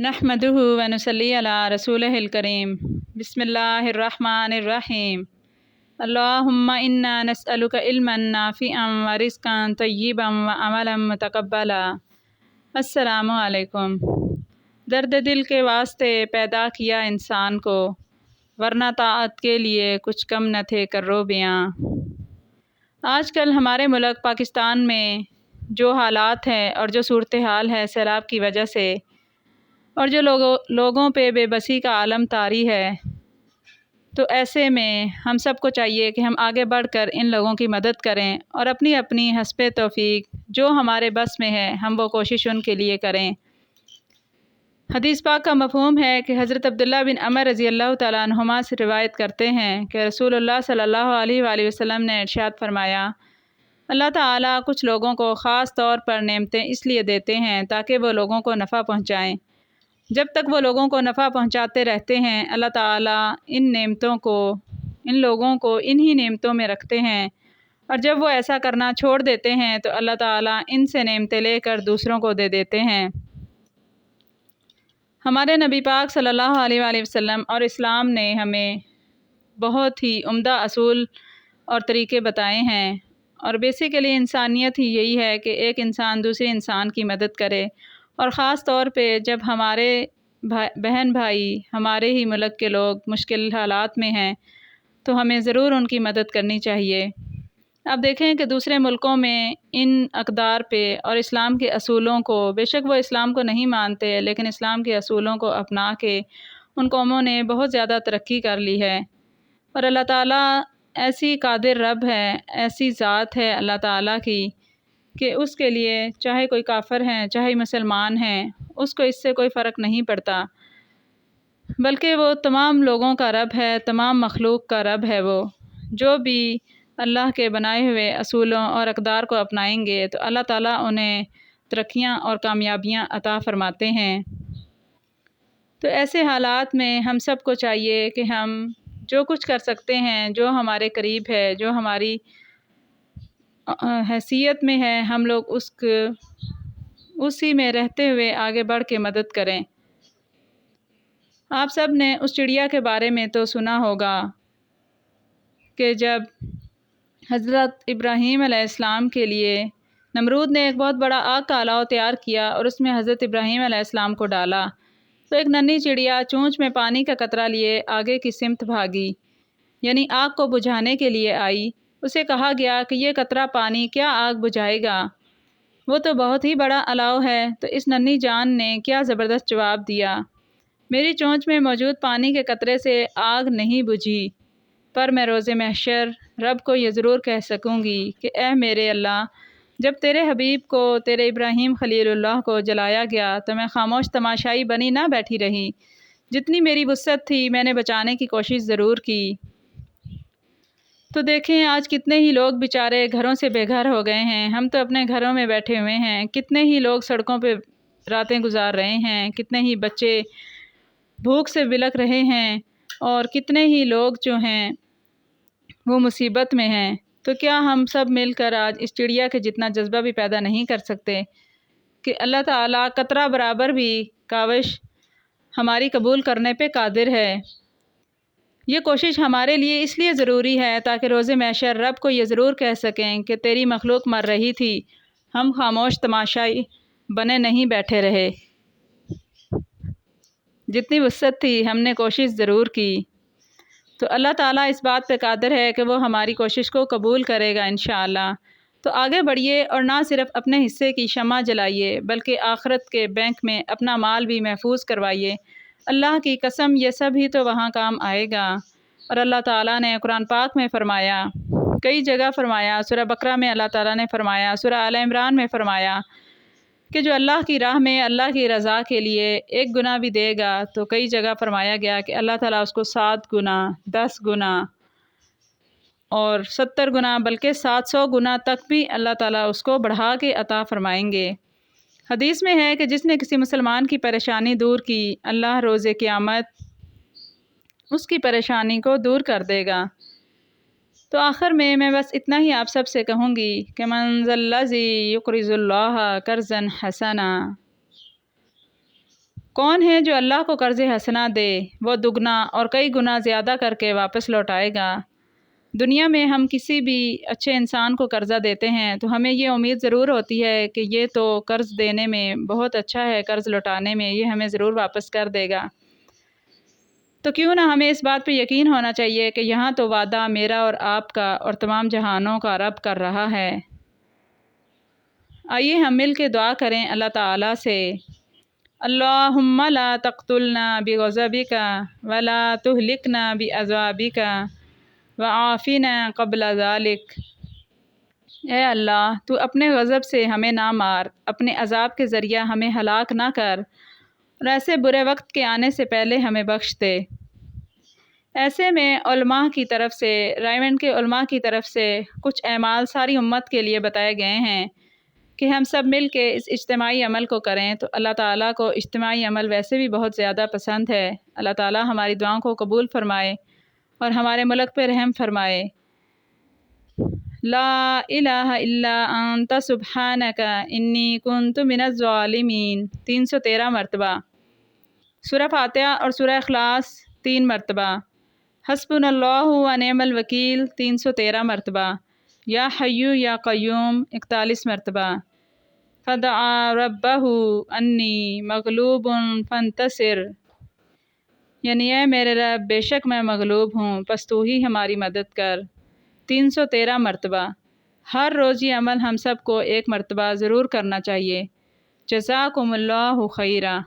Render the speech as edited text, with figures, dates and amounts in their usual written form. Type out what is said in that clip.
نحمدہ و نصلی علی رسولہ الکریم بسم اللہ الرحمن الرحیم اللہم انا نسألک علما نافعا و رزقا طیبا و عملا متقبلا۔ السلام علیکم۔ درد دل کے واسطے پیدا کیا انسان کو، ورنہ طاعت کے لیے کچھ کم نہ تھے کرو بیاں۔ آج کل ہمارے ملک پاکستان میں جو حالات ہیں اور جو صورتحال ہے سیلاب کی وجہ سے، اور جو لوگوں پہ بے بسی کا عالم طاری ہے، تو ایسے میں ہم سب کو چاہیے کہ ہم آگے بڑھ کر ان لوگوں کی مدد کریں اور اپنی اپنی حسب توفیق جو ہمارے بس میں ہے ہم وہ کوشش ان کے لیے کریں۔ حدیث پاک کا مفہوم ہے کہ حضرت عبداللہ بن عمر رضی اللہ تعالیٰ عنہما سے روایت کرتے ہیں کہ رسول اللہ صلی اللہ علیہ وآلہ وسلم نے ارشاد فرمایا، اللہ تعالیٰ کچھ لوگوں کو خاص طور پر نعمتیں اس لیے دیتے ہیں تاکہ وہ لوگوں کو نفع پہنچائیں۔ جب تک وہ لوگوں کو نفع پہنچاتے رہتے ہیں، اللہ تعالیٰ ان لوگوں کو انہی نعمتوں میں رکھتے ہیں، اور جب وہ ایسا کرنا چھوڑ دیتے ہیں تو اللہ تعالیٰ ان سے نعمتیں لے کر دوسروں کو دے دیتے ہیں۔ ہمارے نبی پاک صلی اللہ علیہ وآلہ وسلم اور اسلام نے ہمیں بہت ہی عمدہ اصول اور طریقے بتائے ہیں، اور بیسیکلی انسانیت ہی یہی ہے کہ ایک انسان دوسرے انسان کی مدد کرے، اور خاص طور پہ جب ہمارے بہن بھائی ہمارے ہی ملک کے لوگ مشکل حالات میں ہیں تو ہمیں ضرور ان کی مدد کرنی چاہیے۔ اب دیکھیں کہ دوسرے ملکوں میں ان اقدار پہ اور اسلام کے اصولوں کو، بے شک وہ اسلام کو نہیں مانتے لیکن اسلام کے اصولوں کو اپنا کے ان قوموں نے بہت زیادہ ترقی کر لی ہے، اور اللہ تعالیٰ ایسی قادر رب ہے، ایسی ذات ہے اللہ تعالیٰ کی کہ اس کے لیے چاہے کوئی کافر ہیں چاہے مسلمان ہیں، اس کو اس سے کوئی فرق نہیں پڑتا، بلکہ وہ تمام لوگوں کا رب ہے، تمام مخلوق کا رب ہے۔ وہ جو بھی اللہ کے بنائے ہوئے اصولوں اور اقدار کو اپنائیں گے تو اللہ تعالیٰ انہیں ترقیاں اور کامیابیاں عطا فرماتے ہیں۔ تو ایسے حالات میں ہم سب کو چاہیے کہ ہم جو کچھ کر سکتے ہیں، جو ہمارے قریب ہے، جو ہماری حیثیت میں ہے، ہم لوگ اسی میں رہتے ہوئے آگے بڑھ کے مدد کریں۔ آپ سب نے اس چڑیا کے بارے میں تو سنا ہوگا کہ جب حضرت ابراہیم علیہ السلام کے لیے نمرود نے ایک بہت بڑا آگ کا الاؤ تیار کیا اور اس میں حضرت ابراہیم علیہ السلام کو ڈالا، تو ایک ننھی چڑیا چونچ میں پانی کا قطرہ لیے آگے کی سمت بھاگی، یعنی آگ کو بجھانے کے لیے آئی۔ اسے کہا گیا کہ یہ قطرہ پانی کیا آگ بجھائے گا؟ وہ تو بہت ہی بڑا الاؤ ہے۔ تو اس ننھی جان نے کیا زبردست جواب دیا، میری چونچ میں موجود پانی کے قطرے سے آگ نہیں بجھی، پر میں روز محشر رب کو یہ ضرور کہہ سکوں گی کہ اے میرے اللہ، جب تیرے حبیب کو، تیرے ابراہیم خلیل اللہ کو جلایا گیا تو میں خاموش تماشائی بنی نہ بیٹھی رہی، جتنی میری وسعت تھی میں نے بچانے کی کوشش ضرور کی۔ تو دیکھیں آج کتنے ہی لوگ بیچارے گھروں سے بے گھر ہو گئے ہیں، ہم تو اپنے گھروں میں بیٹھے ہوئے ہیں، کتنے ہی لوگ سڑکوں پہ راتیں گزار رہے ہیں، کتنے ہی بچے بھوک سے بلک رہے ہیں، اور کتنے ہی لوگ جو ہیں وہ مصیبت میں ہیں۔ تو کیا ہم سب مل کر آج اس چڑیا کے جتنا جذبہ بھی پیدا نہیں کر سکتے کہ اللہ تعالیٰ قطرہ برابر بھی کاوش ہماری قبول کرنے پہ قادر ہے؟ یہ کوشش ہمارے لیے اس لیے ضروری ہے تاکہ روز محشر رب کو یہ ضرور کہہ سکیں کہ تیری مخلوق مر رہی تھی، ہم خاموش تماشائی بنے نہیں بیٹھے رہے، جتنی وسعت تھی ہم نے کوشش ضرور کی۔ تو اللہ تعالیٰ اس بات پہ قادر ہے کہ وہ ہماری کوشش کو قبول کرے گا انشاءاللہ۔ تو آگے بڑھیے اور نہ صرف اپنے حصے کی شمع جلائیے بلکہ آخرت کے بینک میں اپنا مال بھی محفوظ کروائیے۔ اللہ کی قسم یہ سب ہی تو وہاں کام آئے گا۔ اور اللہ تعالیٰ نے قرآن پاک میں فرمایا، کئی جگہ فرمایا، سورہ بقرہ میں اللہ تعالیٰ نے فرمایا، سورہ آل عمران میں فرمایا کہ جو اللہ کی راہ میں اللہ کی رضا کے لیے ایک گناہ بھی دے گا، تو کئی جگہ فرمایا گیا کہ اللہ تعالیٰ اس کو 7 گنا، 10 گنا اور 70 گنا بلکہ 700 گنا تک بھی اللہ تعالیٰ اس کو بڑھا کے عطا فرمائیں گے۔ حدیث میں ہے کہ جس نے کسی مسلمان کی پریشانی دور کی، اللہ روز قیامت اس کی پریشانی کو دور کر دے گا۔ تو آخر میں بس اتنا ہی آپ سب سے کہوں گی کہ من ذا الذی یقرض اللہ قرضا حسنا، کون ہے جو اللہ کو قرض حسنہ دے، وہ دگنا اور کئی گنا زیادہ کر کے واپس لوٹائے گا۔ دنیا میں ہم کسی بھی اچھے انسان کو قرضہ دیتے ہیں تو ہمیں یہ امید ضرور ہوتی ہے کہ یہ تو قرض دینے میں بہت اچھا ہے، قرض لوٹانے میں یہ ہمیں ضرور واپس کر دے گا۔ تو کیوں نہ ہمیں اس بات پہ یقین ہونا چاہیے کہ یہاں تو وعدہ میرا اور آپ کا اور تمام جہانوں کا رب کر رہا ہے۔ آئیے ہم مل کے دعا کریں اللہ تعالیٰ سے، اللہم لا تقتلنا بغضبک ولا تہلکنا بعذابک وعافنا قبل ذلک۔ اے اللہ، تو اپنے غضب سے ہمیں نہ مار، اپنے عذاب کے ذریعہ ہمیں ہلاک نہ کر، اور ایسے برے وقت کے آنے سے پہلے ہمیں بخش دے۔ ایسے میں علماء کی طرف سے، رائمنڈ کے علماء کی طرف سے کچھ اعمال ساری امت کے لیے بتائے گئے ہیں کہ ہم سب مل کے اس اجتماعی عمل کو کریں، تو اللہ تعالیٰ کو اجتماعی عمل ویسے بھی بہت زیادہ پسند ہے۔ اللہ تعالیٰ ہماری دعاؤں کو قبول فرمائے اور ہمارے ملک پہ رحم فرمائے۔ لا الہ الا انت سبحانک انی کنت من الظالمین 313 مرتبہ۔ سورہ فاتحہ اور سورہ اخلاص 3 مرتبہ۔ حسبنا اللہ و نعم الوکیل 313 مرتبہ۔ یا حی یا قیوم 41 مرتبہ۔ فدعا ربہ انی مغلوب فانتصر، یعنی اے میرے رب بے شک میں مغلوب ہوں، پس تو ہی ہماری مدد کر 313 مرتبہ۔ ہر روز یہ عمل ہم سب کو 1 مرتبہ ضرور کرنا چاہیے۔ جزاکم اللہ خیرا۔